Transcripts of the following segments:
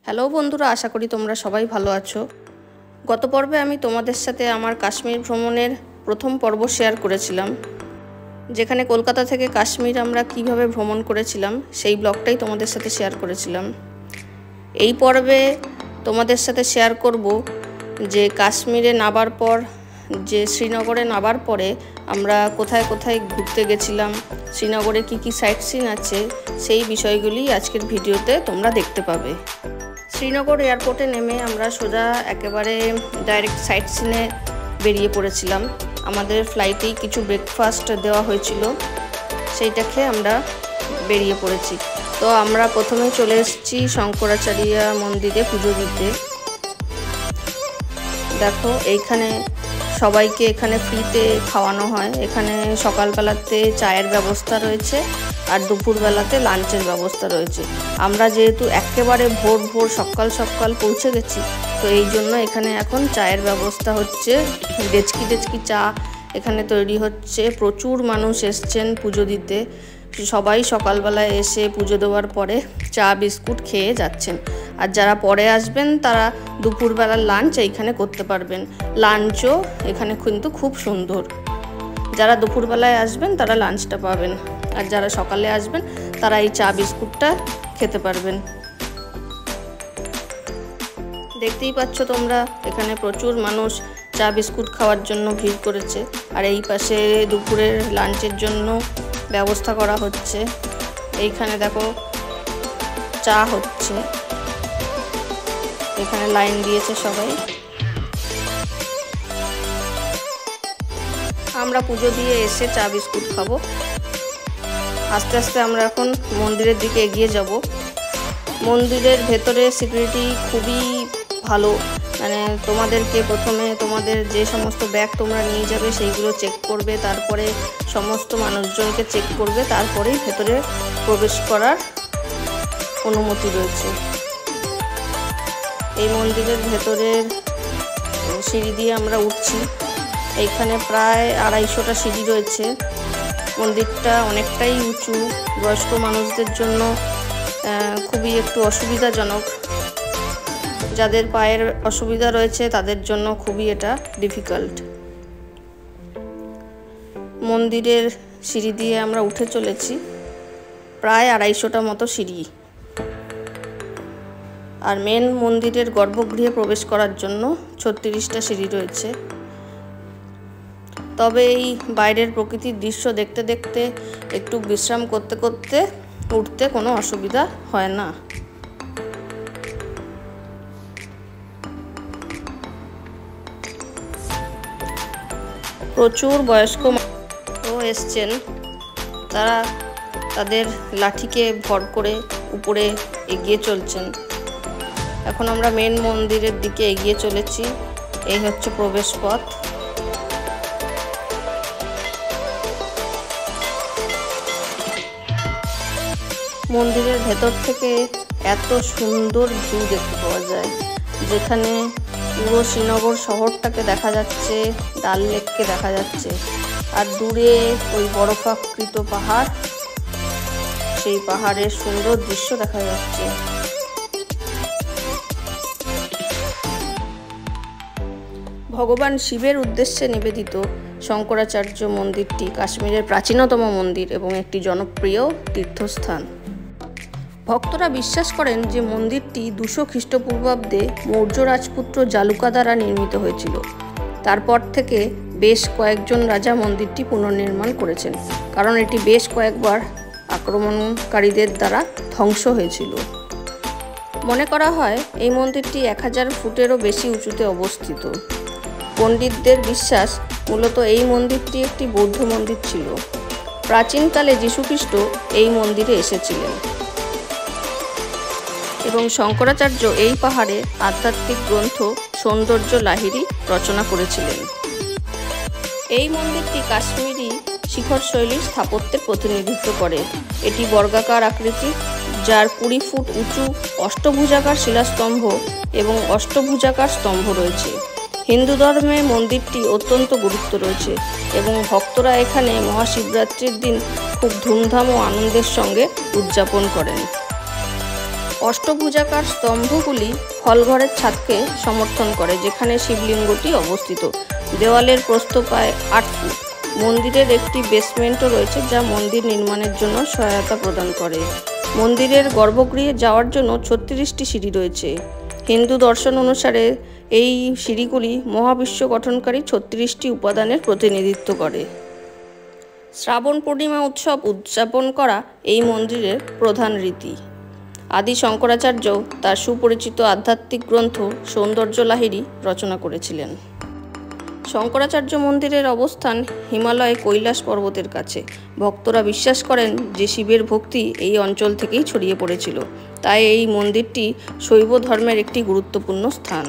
Hello বন্ধুরা, আশা করি তোমরা সবাই ভালো আছো। গত পর্বে আমি তোমাদের সাথে আমার কাশ্মীর ভ্রমণের প্রথম পর্ব শেয়ার করেছিলাম, যেখানে কলকাতা থেকে কাশ্মীর আমরা কিভাবে ভ্রমণ করেছিলাম সেই ব্লগটাই তোমাদের সাথে শেয়ার করেছিলাম। এই পর্বে তোমাদের সাথে শেয়ার করব যে কাশ্মীরে নামার পর, যে শ্রীনগরে নামার পরে আমরা কোথায় কোথায় ঘুরতে গেছিলাম, শ্রীনগরে কি কি সাইট সিন আছে, সেই বিষয়গুলি আজকের ভিডিওতে তোমরা দেখতে পাবে। শ্রীনগর এয়ারপোর্টে নেমে আমরা সোজা একেবারে ডাইরেক্ট সাইট সিনে বেরিয়ে পড়েছিলাম। আমাদের ফ্লাইটেই কিছু ব্রেকফাস্ট দেওয়া হয়েছিল, সেইটা খেয়ে আমরা বেরিয়ে পড়েছি। তো আমরা প্রথমে চলে এসেছি শঙ্করাচার্য মন্দিরে পুজো দিতে। দেখো এইখানে সবাইকে এখানে ফ্রিতে খাওয়ানো হয়। এখানে সকালবেলাতে চায়ের ব্যবস্থা রয়েছে আর দুপুরবেলাতে লাঞ্চের ব্যবস্থা রয়েছে। আমরা যেহেতু একেবারে ভোর সকাল পৌঁছে গেছি, তো এই জন্য এখানে এখন চায়ের ব্যবস্থা হচ্ছে। ডেচকি চা এখানে তৈরি হচ্ছে। প্রচুর মানুষ এসছেন পুজো দিতে। সবাই সকালবেলায় এসে পুজো দেওয়ার পরে চা বিস্কুট খেয়ে যাচ্ছেন। আর যারা পরে আসবেন তারা দুপুরবেলার লাঞ্চ এইখানে করতে পারবেন। লাঞ্চও এখানে কিন্তু খুব সুন্দর। যারা দুপুরবেলায় আসবেন তারা লাঞ্চটা পাবেন, আর যারা সকালে আসবেন তারা এই চা বিস্কুটটা খেতে পারবেন। দেখতেই পাচ্ছ তোমরা, এখানে প্রচুর মানুষ চা বিস্কুট খাওয়ার জন্য ভিড় করেছে। আর এই পাশে দুপুরের লাঞ্চের জন্য ব্যবস্থা করা হচ্ছে। এইখানে দেখো চা হচ্ছে, এখানে লাইন দিয়েছে সবাই। আমরা পুজো দিয়ে এসে চা বিস্কুট খাবো। আস্তে আস্তে আমরা এখন মন্দিরের দিকে এগিয়ে যাব। মন্দিরের ভেতরে সিকিউরিটি খুবই ভালো। মানে তোমাদেরকে প্রথমে তোমাদের যে সমস্ত ব্যাগ তোমরা নিয়ে যাবে সেইগুলো চেক করবে, তারপরে সমস্ত মানুষজনকে চেক করবে, তারপরেই ভেতরে প্রবেশ করার অনুমতি রয়েছে। এই মন্দিরের ভেতরের সিঁড়ি দিয়ে আমরা উঠছি। এইখানে প্রায় 250টা সিঁড়ি রয়েছে। মন্দিরটা অনেকটাই উঁচু, বয়স্ক মানুষদের জন্য খুবই একটু অসুবিধাজনক। যাদের পায়ের অসুবিধা রয়েছে তাদের জন্য খুবই এটা ডিফিকাল্ট। মন্দিরের সিঁড়ি দিয়ে আমরা উঠে চলেছি, প্রায় 250টা মতো সিঁড়ি। আর মেন মন্দিরের গর্ভগৃহে প্রবেশ করার জন্য 36টা সিঁড়ি রয়েছে। তবে এই বাইরের প্রকৃতির দৃশ্য দেখতে দেখতে একটু বিশ্রাম করতে করতে উঠতে কোনো অসুবিধা হয় না। প্রচুর বয়স্ক মানুষও এসছেন, তারা তাদের লাঠিকে ভর করে উপরে এগিয়ে চলছেন। এখন আমরা মেন মন্দিরের দিকে এগিয়ে চলেছি। এই হচ্ছে প্রবেশ পথ। মন্দিরের ভেতর থেকে এত সুন্দর ভিউ দেখতে পাওয়া যায়, যেখানে পুরো শ্রীনগর শহরটাকে দেখা যাচ্ছে, ডাল লেককে দেখা যাচ্ছে, আর দূরে ওই বরফাকৃত পাহাড়, সেই পাহাড়ের সুন্দর দৃশ্য দেখা যাচ্ছে। ভগবান শিবের উদ্দেশ্যে নিবেদিত শঙ্করাচার্য মন্দিরটি কাশ্মীরের প্রাচীনতম মন্দির এবং একটি জনপ্রিয় তীর্থস্থান। ভক্তরা বিশ্বাস করেন যে মন্দিরটি 200 খ্রিস্টপূর্বাব্দে মৌর্য রাজপুত্র জালুকা দ্বারা নির্মিত হয়েছিল। তারপর থেকে বেশ কয়েকজন রাজা মন্দিরটি পুনর্নির্মাণ করেছেন, কারণ এটি বেশ কয়েকবার আক্রমণকারীদের দ্বারা ধ্বংস হয়েছিল। মনে করা হয় এই মন্দিরটি 1000 ফুটেরও বেশি উঁচুতে অবস্থিত। পণ্ডিতদের বিশ্বাস মূলত এই মন্দিরটি একটি বৌদ্ধ মন্দির ছিল। প্রাচীনকালে যীশুখ্রিস্ট এই মন্দিরে এসেছিলেন এবং শঙ্করাচার্য এই পাহাড়ে আধ্যাত্মিক গ্রন্থ সৌন্দর্য লাহিড়ী রচনা করেছিলেন। এই মন্দিরটি কাশ্মীরি শিখর শৈলীর স্থাপত্যের প্রতিনিধিত্ব করে। এটি বর্গাকার আকৃতি, যার 20 ফুট উঁচু অষ্টভুজাকার শিলাস্তম্ভ এবং অষ্টভুজাকার স্তম্ভ রয়েছে। হিন্দু ধর্মে মন্দিরটি অত্যন্ত গুরুত্ব রয়েছে এবং ভক্তরা এখানে মহাশিবরাত্রির দিন খুব ধুমধাম ও আনন্দের সঙ্গে উদযাপন করেন। অষ্টভুজাকার স্তম্ভগুলি হলঘরের ছাদকে সমর্থন করে, যেখানে শিবলিঙ্গটি অবস্থিত। দেওয়ালের প্রস্থ প্রায় 8 ফুট। মন্দিরের একটি বেসমেন্টও রয়েছে, যা মন্দির নির্মাণের জন্য সহায়তা প্রদান করে। মন্দিরের গর্ভগৃহে যাওয়ার জন্য 36টি সিঁড়ি রয়েছে। হিন্দু দর্শন অনুসারে এই সিঁড়িগুলি মহাবিশ্ব গঠনকারী 36টি উপাদানের প্রতিনিধিত্ব করে। শ্রাবণ পূর্ণিমা উৎসব উদযাপন করা এই মন্দিরের প্রধান রীতি। আদি শঙ্করাচার্য তার সুপরিচিত আধ্যাত্মিক গ্রন্থ সৌন্দর্য লাহিড়ী রচনা করেছিলেন। শঙ্করাচার্য মন্দিরের অবস্থান হিমালয়ে কৈলাস পর্বতের কাছে। ভক্তরা বিশ্বাস করেন যে শিবের ভক্তি এই অঞ্চল থেকেই ছড়িয়ে পড়েছিল, তাই এই মন্দিরটি শৈব ধর্মের একটি গুরুত্বপূর্ণ স্থান।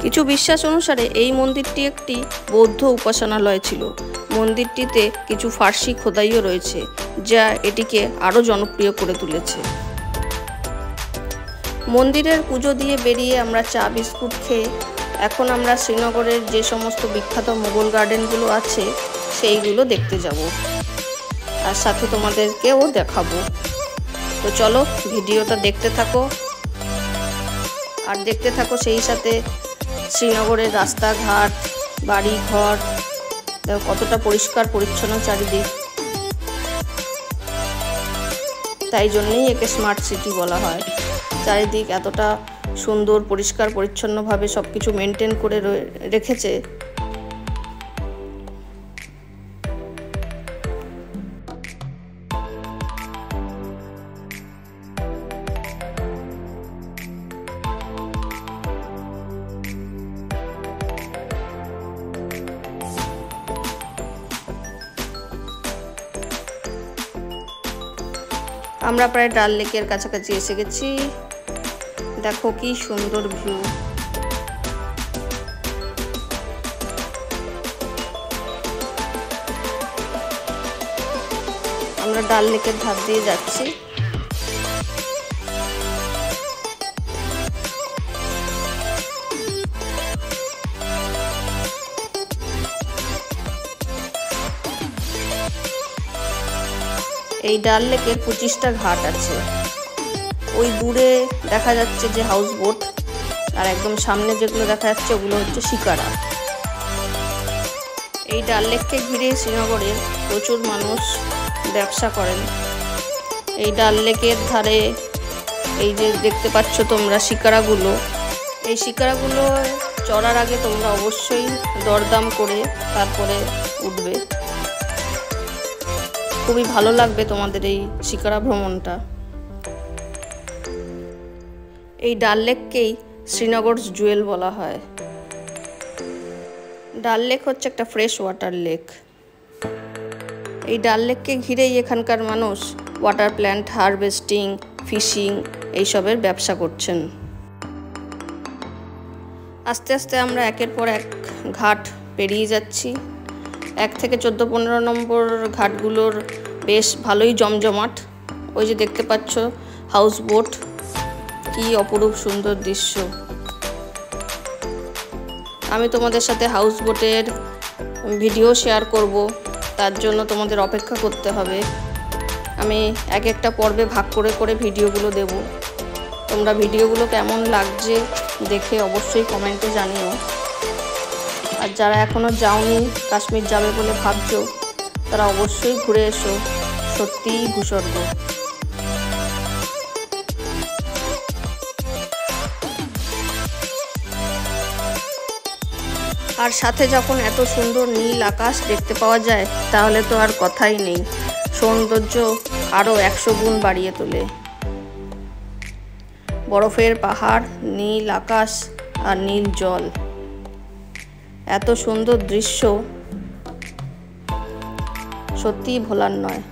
কিছু বিশ্বাস অনুসারে এই মন্দিরটি একটি বৌদ্ধ উপাসনালয় ছিল। মন্দিরটিতে কিছু ফার্সি খোদাইও রয়েছে, যা এটিকে আরও জনপ্রিয় করে তুলেছে। মন্দিরের পুজো দিয়ে বেরিয়ে আমরা চা বিস্কুট খেয়ে এখন আমরা শ্রীনগরের যে সমস্ত বিখ্যাত মোগল গার্ডেনগুলো আছে সেইগুলো দেখতে যাব, আর সাথে তোমাদেরকেও দেখাবো। তো চলো ভিডিওটা দেখতে থাকো, আর দেখতে থাকো সেই সাথে শ্রীনগরের রাস্তাঘাট, বাড়ি ঘর, দেখো কতটা পরিষ্কার পরিচ্ছন্ন চারিদিক। তাই জন্যই একে স্মার্ট সিটি বলা হয়। চারিদিক এতটা সুন্দর পরিষ্কার পরিচ্ছন্নভাবে সব কিছু মেনটেন করে রেখেছে। আমরা প্রায় ডাল লেকের কাছাকাছি এসে গেছি। দেখো কি সুন্দর ভিউ। আমরা ডাল লেকের ধার দিয়ে যাচ্ছি। এই ডাল লেকের 25টা ঘাট আছে। ওই দূরে দেখা যাচ্ছে যে হাউস বোট, আর একদম সামনে যেগুলো দেখা যাচ্ছে ওগুলো হচ্ছে শিকারা। এই ডাল লেককে ঘিরে শ্রীনগরে প্রচুর মানুষ ব্যবসা করেন। এই ডাল লেকের ধারে এই যে দেখতে পাচ্ছ তোমরা শিকারাগুলো, এই শিকারাগুলো চড়ার আগে তোমরা অবশ্যই দরদাম করে তারপরে উঠবে। খুবই ভালো লাগবে তোমাদের এই শিকারা ভ্রমণটা। এই ডাল লেককেই শ্রীনগর জুয়েল বলা হয়। ডাল লেক হচ্ছে একটা ফ্রেশ ওয়াটার লেক। এই ডাল লেককে ঘিরেই এখানকার মানুষ ওয়াটার প্ল্যান্ট, হারভেস্টিং, ফিশিং এইসবের ব্যবসা করছেন। আস্তে আস্তে আমরা একের পর এক ঘাট পেরিয়ে যাচ্ছি। 1 থেকে 14-15 নম্বর ঘাটগুলোর বেশ ভালোই জমজমাট। ওই যে দেখতে পাচ্ছ হাউস বোট, কি অপরূপ সুন্দর দৃশ্য। আমি তোমাদের সাথে হাউস বোটের ভিডিও শেয়ার করব, তার জন্য তোমাদের অপেক্ষা করতে হবে। আমি এক একটা পর্বে ভাগ করে করে ভিডিওগুলো দেব। তোমরা ভিডিওগুলো কেমন লাগছে দেখে অবশ্যই কমেন্টে জানিও। আর যারা এখনও যাওনি, কাশ্মীর যাবে বলে ভাবছো, তারা অবশ্যই ঘুরে এসো। সত্যিই ভূস্বর্গ। আর সাথে যখন এত সুন্দর নীল আকাশ দেখতে পাওয়া যায়, তাহলে তো আর কথাই নেই। সৌন্দর্য আরও 100 গুণ বাড়িয়ে তোলে। বরফের পাহাড়, নীল আকাশ আর নীল জল, এত সুন্দর দৃশ্য সত্যিই ভোলার নয়।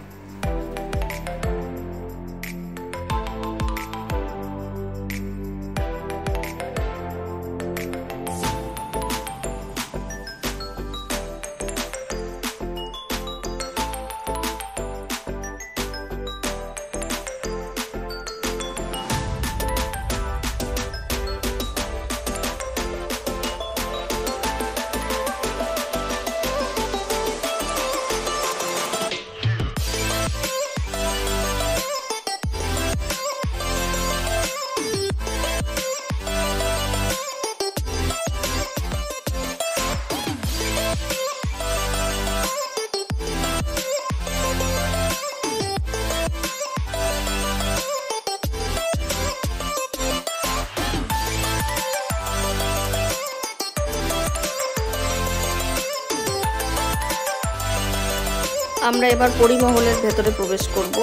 আমরা এবার পরিমহলের ভেতরে প্রবেশ করব।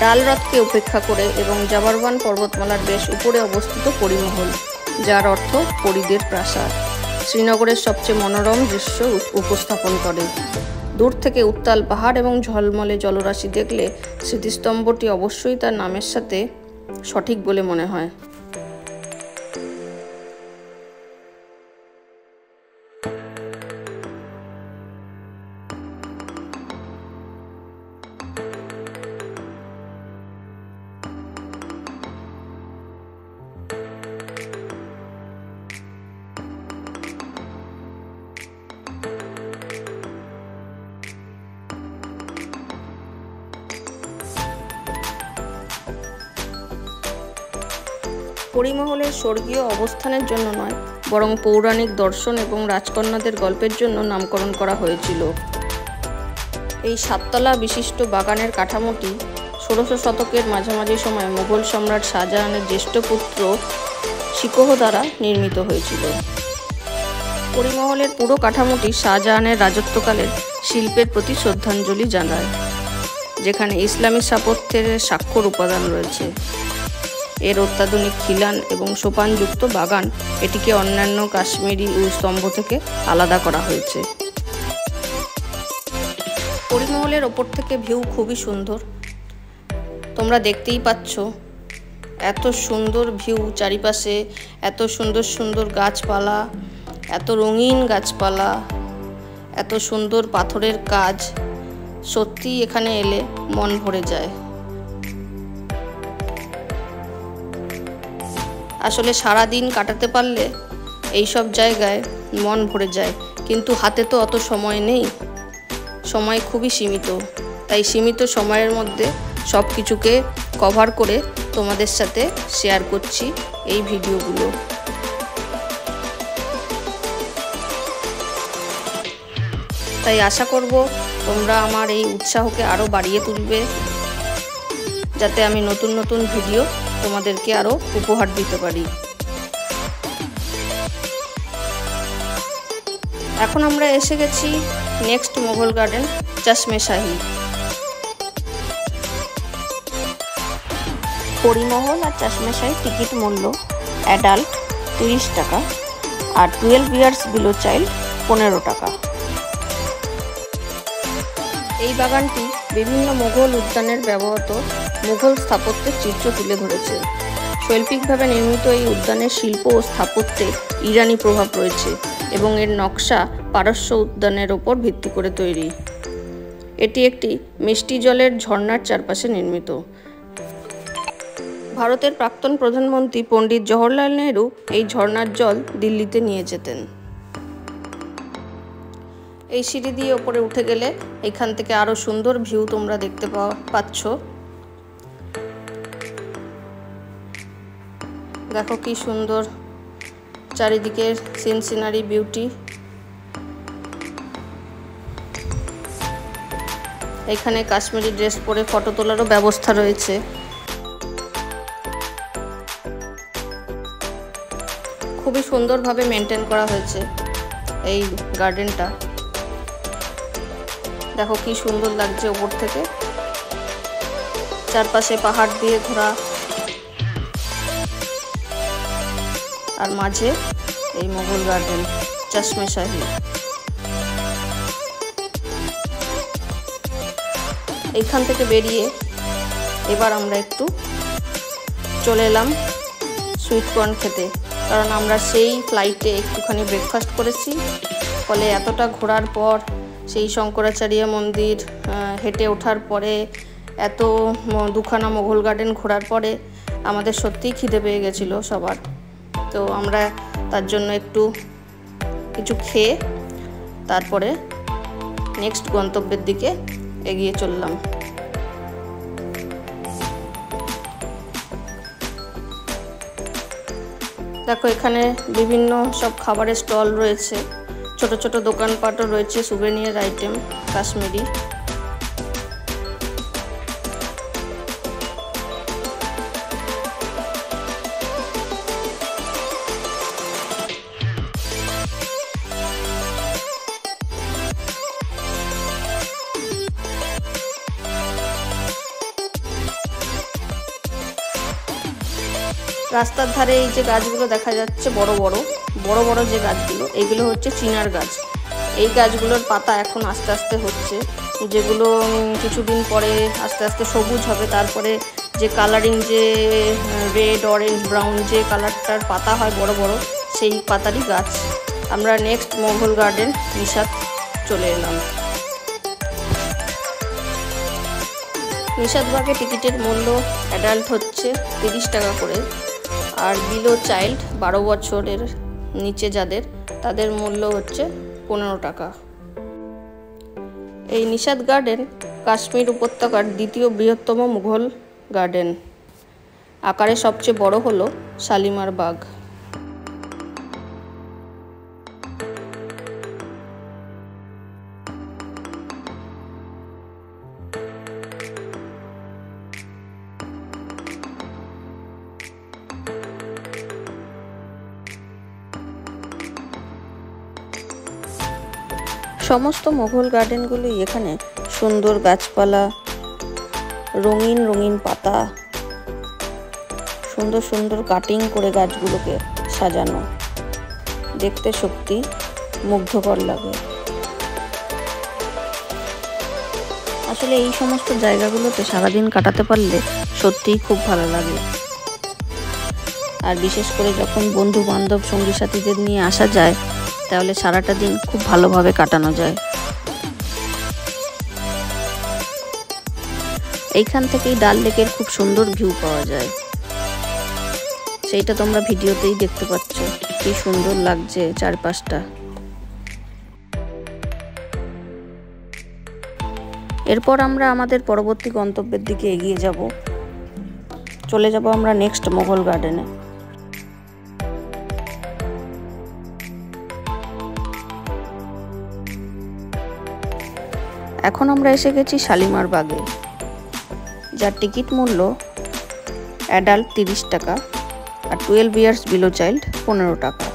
ডাল হ্রদকে উপেক্ষা করে এবং জাবারওয়ান পর্বতমালার বেশ উপরে অবস্থিত পরিমহল, যার অর্থ পরীদের প্রাসাদ, শ্রীনগরের সবচেয়ে মনোরম দৃশ্য উপস্থাপন করে। দূর থেকে উত্তাল পাহাড় এবং ঝলমলে জলরাশি দেখলে স্মৃতিস্তম্ভটি অবশ্যই তার নামের সাথে সঠিক বলে মনে হয়। পরিমহলের স্বর্গীয় অবস্থানের জন্য নয়, বরং পৌরাণিক দর্শন এবং রাজকন্যাদের গল্পের জন্য নামকরণ করা হয়েছিল। এই 7 তলা বিশিষ্ট বাগানের কাঠামোটি 16শ শতকের মাঝামাঝি সময়ে মুঘল সম্রাট শাহজাহানের জ্যেষ্ঠ পুত্র শিকোহ দ্বারা নির্মিত হয়েছিল। পরিমহলের পুরো কাঠামোটি শাহজাহানের রাজত্বকালের শিল্পের প্রতি শ্রদ্ধাঞ্জলি জানায়, যেখানে ইসলামী স্থাপত্যের স্বাক্ষর উপাদান রয়েছে। এর অত্যাধুনিক খিলান এবং সোপানযুক্ত বাগান এটিকে অন্যান্য কাশ্মীরি স্তম্ভ থেকে আলাদা করা হয়েছে। পরিমহলের ওপর থেকে ভিউ খুবই সুন্দর, তোমরা দেখতেই পাচ্ছ। এত সুন্দর ভিউ, চারিপাশে এত সুন্দর সুন্দর গাছপালা, এত রঙিন গাছপালা, এত সুন্দর পাথরের কাজ, সত্যি এখানে এলে মন ভরে যায়। আসলে সারা দিন কাটাতে পারলে এই সব জায়গায় মন ভরে যায়, কিন্তু হাতে তো অত সময় নেই, সময় খুবই সীমিত। তাই সীমিত সময়ের মধ্যে সব কিছুকে কভার করে তোমাদের সাথে শেয়ার করছি এই ভিডিওগুলো। তাই আশা করব তোমরা আমার এই উৎসাহকে আরও বাড়িয়ে তুলবে, যাতে আমি নতুন নতুন ভিডিও তোমাদেরকে আরও উপহার দিতে পারি। এখন আমরা এসে গেছি নেক্সট মোগল গার্ডেন, চশমে শাহী। পরিমহল আর চশমে শাহী টিকিট মূল্য অ্যাডাল্ট 30 টাকা আর 12 ইয়ার্স বিলো চাইল্ড 15 টাকা। এই বাগানটি বিভিন্ন মোগল উদ্যানের ব্যবহৃত মুঘল স্থাপত্যের চিত্র তুলে ধরেছে। শৈল্পিকভাবে নির্মিত এই উদ্যানের শিল্প ও স্থাপত্যে ইরানি প্রভাব রয়েছে এবং এর নকশা পারস্য উদ্যানের ওপর ভিত্তি করে তৈরি। এটি একটি মিষ্টি জলের ঝর্ণার চারপাশে নির্মিত। ভারতের প্রাক্তন প্রধানমন্ত্রী পণ্ডিত জওহরলাল নেহরু এই ঝর্ণার জল দিল্লিতে নিয়ে যেতেন। এই সিঁড়ি দিয়ে ওপরে উঠে গেলে এখান থেকে আরো সুন্দর ভিউ তোমরা দেখতে পাচ্ছ। দেখো কি সুন্দর চারিদিকের সিনারি বিউটি। এখানে কাশ্মীরি ড্রেস পরে ফটো তোলারও ব্যবস্থা রয়েছে। খুবই সুন্দরভাবে মেনটেন করা হয়েছে এই গার্ডেনটা। দেখো কি সুন্দর লাগছে ওপর থেকে, চারপাশে পাহাড় দিয়ে ঘোরা, আর মাঝে এই মোগল গার্ডেন চশমে শাহী। এইখান থেকে বেরিয়ে এবার আমরা একটু চলে এলাম সুইট কর্ন খেতে, কারণ আমরা সেই ফ্লাইটে একটুখানি ব্রেকফাস্ট করেছি। ফলে এতটা ঘোরার পর, সেই শঙ্করাচার্য মন্দির হেঁটে ওঠার পরে, এত দুখানা মোগল গার্ডেন ঘোরার পরে আমাদের সত্যিই খিদে পেয়ে গেছিলো সবার। তো আমরা তার জন্য একটু কিছু খেয়ে তারপরে নেক্সট গন্তব্যের দিকে এগিয়ে চললাম। দেখো এখানে বিভিন্ন সব খাবারের স্টল রয়েছে, ছোট ছোট দোকানপাটও রয়েছে, সুভেনিয়ার আইটেম কাশ্মীরি। রাস্তার ধারে এই যে গাছগুলো দেখা যাচ্ছে বড় বড় যে গাছগুলো, এইগুলো হচ্ছে চিনার গাছ। এই গাছগুলোর পাতা এখন আস্তে আস্তে হচ্ছে, যেগুলো কিছুদিন পরে আস্তে আস্তে সবুজ হবে। তারপরে যে কালারিং, যে রেড, অরেঞ্জ, ব্রাউন যে কালারটার পাতা হয় বড় বড়, সেই পাতারই গাছ। আমরা নেক্সট মোগল গার্ডেন নিশাদ চলে এলাম। নিশাদবাগে টিকিটের মূল্য অ্যাডাল্ট হচ্ছে 30 টাকা করে, আর বিলো চাইল্ড 12 বছরের নিচে যাদের, তাদের মূল্য হচ্ছে 15 টাকা। এই নিশাদ গার্ডেন কাশ্মীর উপত্যকার দ্বিতীয় বৃহত্তম মুঘল গার্ডেন। আকারে সবচেয়ে বড় হলো শালিমার বাগ। সমস্ত মোগল গার্ডেনগুলি এখানে সুন্দর গাছপালা, রঙিন রঙিন পাতা, সুন্দর সুন্দর কাটিং করে গাছগুলোকে সাজানো, দেখতে সত্যি মুগ্ধকর লাগে। আসলে এই সমস্ত জায়গাগুলোতে সারাদিন কাটাতে পারলে সত্যিই খুব ভালো লাগে। আর বিশেষ করে যখন বন্ধু বান্ধব সঙ্গী সাথীদের নিয়ে আসা যায়, তাহলে সারাটা দিন খুব ভালোভাবে কাটানো যায়। এইখান থেকেই ডাল লেকের খুব সুন্দর ভিউ পাওয়া যায়, সেইটা তোমরা ভিডিওতেই দেখতে পাচ্ছ, কি সুন্দর লাগছে চারপাশটা। এরপর আমরা আমাদের পরবর্তী গন্তব্যের দিকে এগিয়ে যাব, চলে যাব আমরা নেক্সট মোগল গার্ডেনে। এখন আমরা এসে গেছি শালিমার বাগে, যার টিকিট মূল্য অ্যাডাল্ট 30 টাকা আর 12 ইয়ার্স বিলো চাইল্ড 15 টাকা।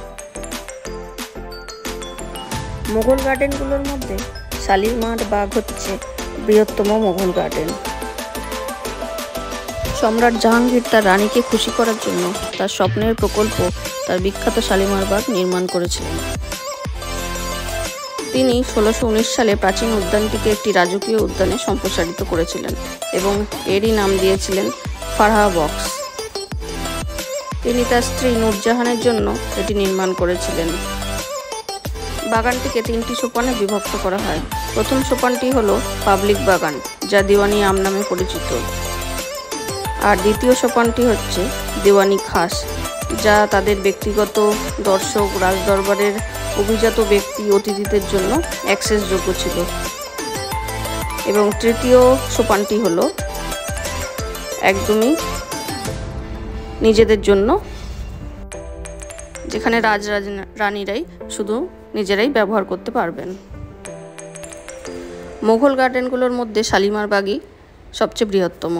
মোগল গার্ডেনগুলোর মধ্যে শালিমার বাগ হচ্ছে বৃহত্তম মোগল গার্ডেন। সম্রাট জাহাঙ্গীর তার রানীকে খুশি করার জন্য তার স্বপ্নের প্রকল্প, তার বিখ্যাত শালিমার বাগ নির্মাণ করেছিলেন। তিনি 1619 সালে প্রাচীন উদ্যানটিকে একটি রাজকীয় উদ্যানে সম্প্রসারিত করেছিলেন এবং এরই নাম দিয়েছিলেন ফারহা বক্স। তিনি তার স্ত্রী নূরজাহানের জন্য এটি নির্মাণ করেছিলেন। বাগানটিকে 3টি সোপানে বিভক্ত করা হয়। প্রথম সোপানটি হলো পাবলিক বাগান, যা দিওয়ানি আম নামে পরিচিত, আর দ্বিতীয় সোপানটি হচ্ছে দিওয়ানি খাস, যা তাদের ব্যক্তিগত দর্শক, রাজদরবারের অভিজাত ব্যক্তি, অতিথিদের জন্য অ্যাক্সেসযোগ্য ছিল। এবং তৃতীয় সোপানটি হলো একদমই নিজেদের জন্য, যেখানে রানীরাই শুধু নিজেরাই ব্যবহার করতে পারবেন। মোগল গার্ডেনগুলোর মধ্যে শালিমার বাগই সবচেয়ে বৃহত্তম।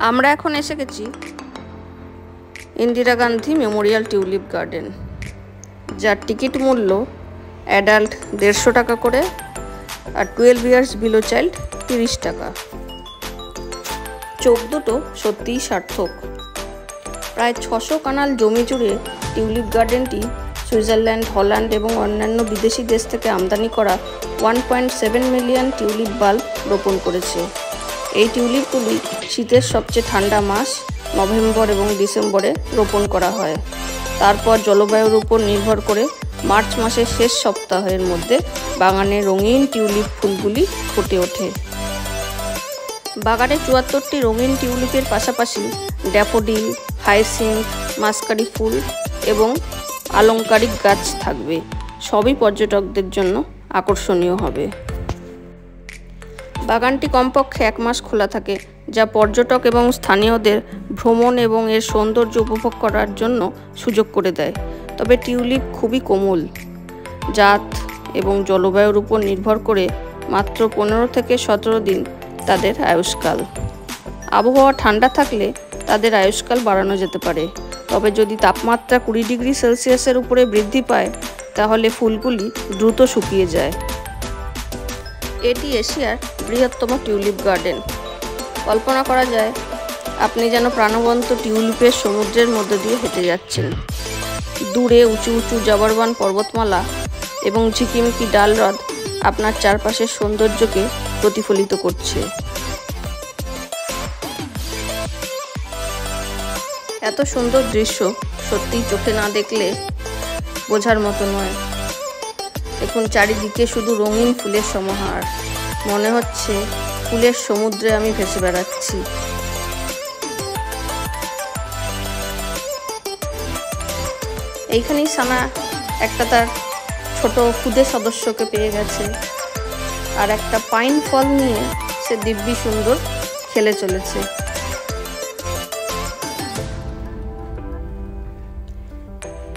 আমরা এখন এসে গেছি Indira Gandhi Memorial tulip garden, যার টিকিট মূল্য অ্যাডাল্ট 150 টাকা করে আর 12 ইয়ার্স বিলো চাইল্ড 30 টাকা। চোখ দুটো সত্যিই সার্থক। প্রায় 600 কানাল জমি জুড়ে টিউলিপ গার্ডেনটি সুইজারল্যান্ড, হল্যান্ড এবং অন্যান্য বিদেশি দেশ থেকে আমদানি করা 1.7 মিলিয়ন টিউলিপ বাল্ব রোপণ করেছে। এই টিউলিপগুলি শীতের সবচেয়ে ঠান্ডা মাস নভেম্বর এবং ডিসেম্বরে রোপণ করা হয়। তারপর জলবায়ুর উপর নির্ভর করে মার্চ মাসের শেষ সপ্তাহের মধ্যে বাগানে রঙিন টিউলিপ ফুলগুলি ফুটে ওঠে। বাগানে 74টি রঙিন টিউলিপের পাশাপাশি ড্যাফোডিল, হাইসিন্থ, মাস্কারি ফুল এবং আলংকারিক গাছ থাকবে। সবই পর্যটকদের জন্য আকর্ষণীয় হবে। বাগানটি কমপক্ষে 1 মাস খোলা থাকে, যা পর্যটক এবং স্থানীয়দের ভ্রমণ এবং এর সৌন্দর্য উপভোগ করার জন্য সুযোগ করে দেয়। তবে টিউলিপ খুবই কোমল, জাত এবং জলবায়ুর উপর নির্ভর করে মাত্র 15 থেকে 17 দিন তাদের আয়ুষ্কাল। আবহাওয়া ঠান্ডা থাকলে তাদের আয়ুষ্কাল বাড়ানো যেতে পারে। তবে যদি তাপমাত্রা 20 ডিগ্রি সেলসিয়াসের উপরে বৃদ্ধি পায় তাহলে ফুলগুলি দ্রুত শুকিয়ে যায়। এটি এশিয়ার বৃহত্তম টিউলিপ গার্ডেন। কল্পনা করা যায় আপনি যেন প্রাণবন্ত টিউলিপের সমুদ্রের মধ্যে দিয়ে হেঁটে যাচ্ছেন। দূরে উঁচু উঁচু জবরবান পর্বতমালা এবং ঝিকিমিকি ডাল হ্রদ আপনার চারপাশের সৌন্দর্যকে প্রতিফলিত করছে। এত সুন্দর দৃশ্য সত্যিই চোখে না দেখলে বোঝার মতো নয়। দেখুন, চারিদিকে শুধু রঙিন ফুলের সমাহার। মনে হচ্ছে ফুলের সমুদ্রে আমি ভেসে বেড়াচ্ছি। এইখানেই সানা একটা তার ছোট খুদে সদস্যকে পেয়ে গেছে, আর একটা পাইন ফল নিয়ে সে দিব্যি সুন্দর খেলে চলেছে।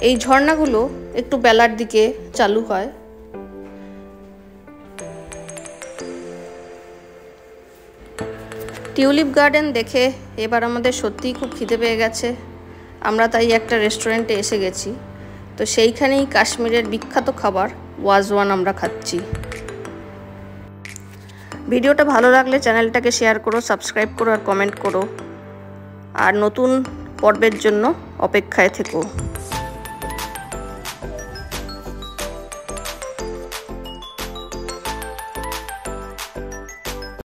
এই ঝর্ণাগুলো একটু বেলার দিকে চালু হয়। টিউলিপ গার্ডেন দেখে এবার আমাদের সত্যিই খুব খিদে পেয়ে গেছে। আমরা তাই একটা রেস্টুরেন্টে এসে গেছি। তো সেইখানেই কাশ্মীরের বিখ্যাত খাবার ওয়াজওয়ান আমরা খাচ্ছি। ভিডিওটা ভালো লাগলে চ্যানেলটাকে শেয়ার করো, সাবস্ক্রাইব করো আর কমেন্ট করো। আর নতুন পর্বের জন্য অপেক্ষায় থেকো।